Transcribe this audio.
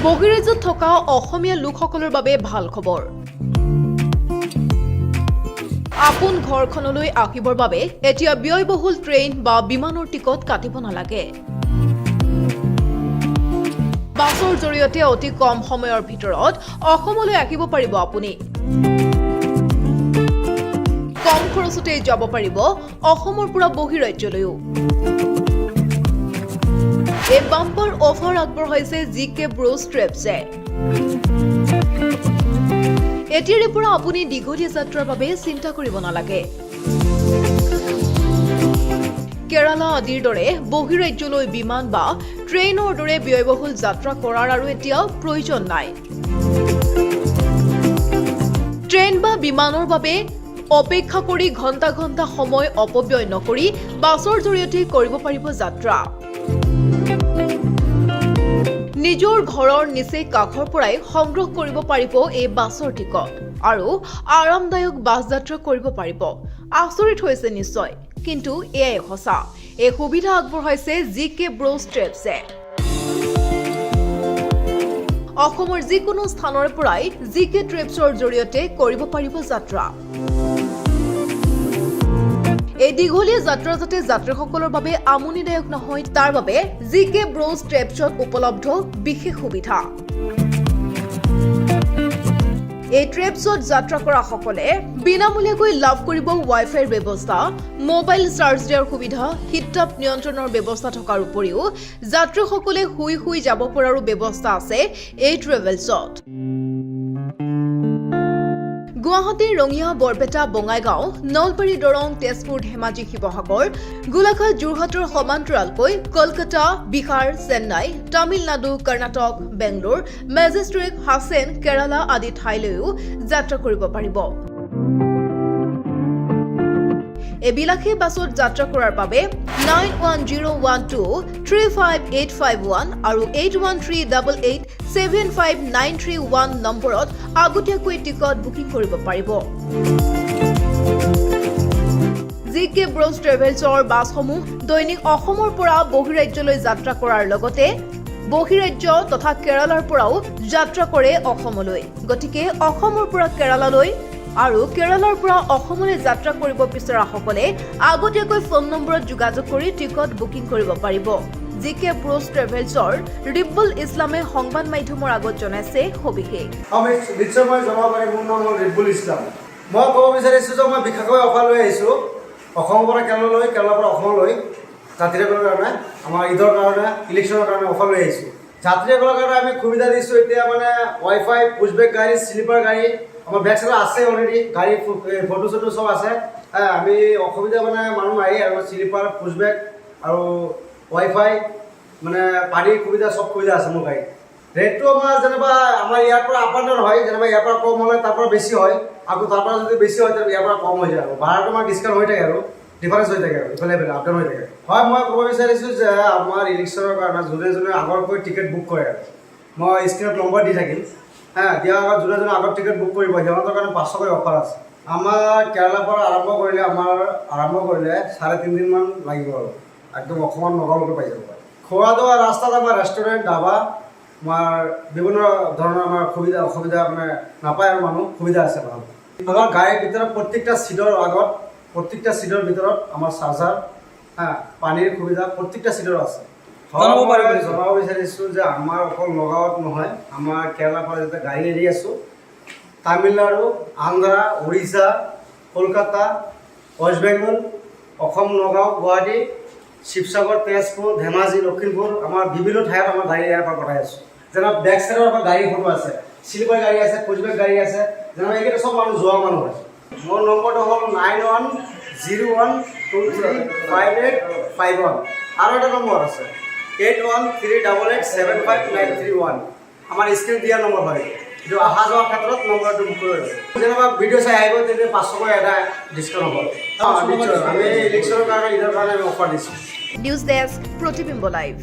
বহিৰাজ্যত থকা অসমীয়া লোকসকলৰ বাবে ভাল খবৰ। আপোন ঘৰখনলৈ আহিবৰ বাবে এতিয়া ব্যয়বহুল ট্ৰেইন বা বিমানৰ টিকট কাটিব নালাগে। বাছৰ জৰিয়তে অতি কম সময়ৰ ভিতৰত অসমলৈ আহিব পাৰিব আপুনি। কম খৰচতে যাব পাৰিব অসমৰ পৰা বহিৰাজ্যলৈও। এই বাম্পাৰ অফাৰ আগবঢ়াইছে জিকে ব্ৰোছ ট্ৰেভেলছে। এতিয়াৰে পৰা আপুনি দীঘলীয়া যাত্ৰাৰ বাবে চিন্তা কৰিব নালাগে। কেৰালা আদিৰ দৰে বহিৰাজ্যলৈ বিমান বা ট্ৰেইনৰ দৰে ব্যয়বহুল যাত্ৰা কৰাৰ আৰু এতিয়া প্ৰয়োজন নাই। ট্ৰেইন বা বিমানৰ বাবে অপেক্ষা কৰি ঘণ্টা ঘণ্টা সময় অপব্যয় নকৰি বাছৰ জৰিয়তে কৰিব পাৰিব যাত্ৰা। নিজৰ ঘৰৰ নিচেই কাষৰ পৰাই সংগ্ৰহ কৰিব পাৰিব এই বাছৰ টিকট আৰু আৰামদায়ক বাছ যাত্ৰা কৰিব পাৰিব। আচৰিত হৈছে নিশ্চয়, কিন্তু এয়াই সঁচা। এই সুবিধা আগবঢ়াইছে জিকে ব্ৰোছ ট্ৰেভেলছে। অসমৰ যিকোনো স্থানৰ পৰাই জিকে ট্ৰেভেলছৰ জৰিয়তে কৰিব পাৰিব যাত্ৰা। এই দীঘলীয়া যাত্ৰা যাতে যাত্ৰীসকলৰ বাবে আমনিদায়ক নহয় তাৰ বাবে জিকে ব্ৰোছ ট্ৰেভেলছত উপলব্ধ বিশেষ সুবিধা। এই ট্ৰেভেলছত যাত্ৰা কৰা সকলে বিনামূলীয়াকৈ লাভ কৰিব ৱাইফাইৰ ব্যৱস্থা, মোবাইল চাৰ্জ দিয়াৰ সুবিধা, শীততাপ নিয়ন্ত্ৰণৰ ব্যৱস্থা থকাৰ উপৰিও যাত্ৰীসকলে শুই শুই যাব পৰাৰো ব্যৱস্থা আছে এই ট্ৰেভেলছত। গুৱাহাটী, ৰঙিয়া, বৰপেটা, বঙাইগাঁও, নলবাৰী, দৰং, তেজপুৰ, ধেমাজি, শিৱসাগৰ, গোলাঘাট, যোৰহাটৰ সমান্তৰালকৈ কলকাতা, বিহাৰ, চেন্নাই, তামিলনাডু, কৰ্ণাটক, বেংগলোৰ, মেজেষ্টিক, হাছেন, কেৰালা আদি ঠাইলৈও যাত্ৰা কৰিব পাৰিব। এই বিলাসী বাছত যাত্ৰা কৰাৰ বাবে 9101235851 আৰু 8138875931 নম্বৰত আগতীয়াকৈ টিকট বুকিং কৰিব পাৰিব। জিকে ব্ৰোছ ট্ৰেভেলছৰ বাছসমূহ দৈনিক অসমৰ পৰা বহিৰাজ্যলৈ যাত্ৰা কৰাৰ লগতে বহিৰাজ্য তথা কেৰালাৰ পৰাও যাত্ৰা কৰে অসমলৈ। গতিকে অসমৰ পৰা কেৰালালৈ আৰু কেৰালাৰ পৰা অসমলৈ যাত্ৰা কৰিব বিচৰাসকলে আগতীয়াকৈ ফোন নম্বৰত যোগাযোগ কৰি টিকট বুকিং কৰিব পাৰিব। জিকে ব্ৰোছ ট্ৰেভেলছৰ ৰিবুল ইছলামে সংবাদ মাধ্যমৰ আগত জনাইছে সবিশেষ। নিশ্চয় জনাব পাৰিম, মোৰ নাম হ'ল ৰিবুল ইছলাম। মই ক'ব বিচাৰিছোঁ যে মই বিশেষকৈ অফাৰ লৈ আহিছোঁ অসমৰ পৰা কেৰালালৈ, কেৰালাৰ পৰা অসমলৈ যাত্ৰীসকলৰ কাৰণে, আমাৰ ঈদৰ কাৰণে, ইলেকশ্যনৰ কাৰণে অফাৰ লৈ আহিছোঁ। যাত্ৰীসকলৰ কাৰণে আমি সুবিধা দিছোঁ এতিয়া মানে ৱাইফাই, পুছবেক গাড়ী, শ্লিপাৰ গাড়ী, আমাৰ বেগ চেলা আছে অলৰেডি, গাড়ী ফটো চটো চব আছে। আমি অসুবিধা মানে মানুহ নায়েই আৰু শ্লিপাৰ, পুছবেক আৰু ৱাইফাই মানে পানীৰ সুবিধা চব সুবিধা আছে মোৰ গাড়ীত। ৰেটটো আমাৰ যেনিবা আমাৰ ইয়াৰ পৰা আপ এণ্ড ডাউন হয়, যেনিবা ইয়াৰ পৰা কম হ'লে তাৰ পৰা বেছি হয়, আকৌ তাৰ পৰা যদি বেছি হয় তেতিয়া ইয়াৰ পৰা কম হৈ যায় আৰু ভাড়াটো আমাৰ ডিছকাউণ্ট হৈ থাকে আৰু ডিফাৰেঞ্চ হৈ থাকে আৰু ইফালে ইফালে আপ ডাউন হৈ থাকে। হয়, মই ক'ব বিচাৰিছোঁ যে আমাৰ ইলেকশ্যনৰ কাৰণে যোনে যোনে আগৰকৈ টিকেট বুক কৰে আৰু মই স্ক্ৰীণত নম্বৰ দি থাকিম। দিয়াৰ আগত যোনে যোনে আগত টিকেট বুক কৰিব সিহঁতৰ কাৰণে 500কৈ অফাৰ আছে। আমাৰ কেৰালাৰ পৰা আৰম্ভ কৰিলে 3.5 দিনমান লাগিব আৰু একদম অসমৰ নগাঁৱলৈকে পাই যাব পাৰে। খোৱা দোৱা ৰাস্তাত আমাৰ ৰেষ্টুৰেণ্ট, ধাবা, আমাৰ বিভিন্ন ধৰণৰ আমাৰ অসুবিধা মানে নাপায় আৰু মানুহ সুবিধা আছে ভাল। আমাৰ গাড়ীৰ ভিতৰত প্ৰত্যেকটা ছিটৰ ভিতৰত আমাৰ চাৰ্জাৰ, পানীৰ সুবিধা প্ৰত্যেকটা ছিটৰ আছে। জনাব বিচাৰিছোঁ যে আমাৰ অকল নগাঁৱত নহয়, আমাৰ কেৰালাৰ পৰা যেতিয়া গাড়ী এৰি আছোঁ তামিলনাডু, আন্ধ্ৰা, উৰিষ্যা, কলকাতা, ৱেষ্ট বেংগল, অসম, নগাঁও, গুৱাহাটী, শিৱসাগৰ, তেজপুৰ, ধেমাজি, লখিমপুৰ, আমাৰ বিভিন্ন ঠাইত আমাৰ গাড়ী ইয়াৰ পৰা পঠাই আছোঁ। যেনে বেক চাইডৰ আমাৰ গাড়ী ফটো আছে, শ্লিপাৰ গাড়ী আছে, পুছবেক গাড়ী আছে, যেনে এইকেইটা চব মানুহ যোৱা মানুহ আছে। মোৰ নম্বৰটো হ'ল 9101235851 আৰু এটা নম্বৰ আছে 8138875931। আমাৰ স্ক্ৰীণ দিয়া নম্বৰ হয়, এইটো অহা যোৱাৰ ক্ষেত্ৰত নম্বৰটো বুক কৰিব। যেনিবা ভিডিঅ' চাই আহিব তেতিয়া 500কৈ এটা ডিছকাউণ্ট হ'ব। নিশ্চয় আমি ইলেকশ্যনৰ কাৰণে ঈদৰ কাৰণে আমি অফাৰ দিছোঁ। নিউজ ডেস্ক, প্ৰতিবিম্ব লাইভ।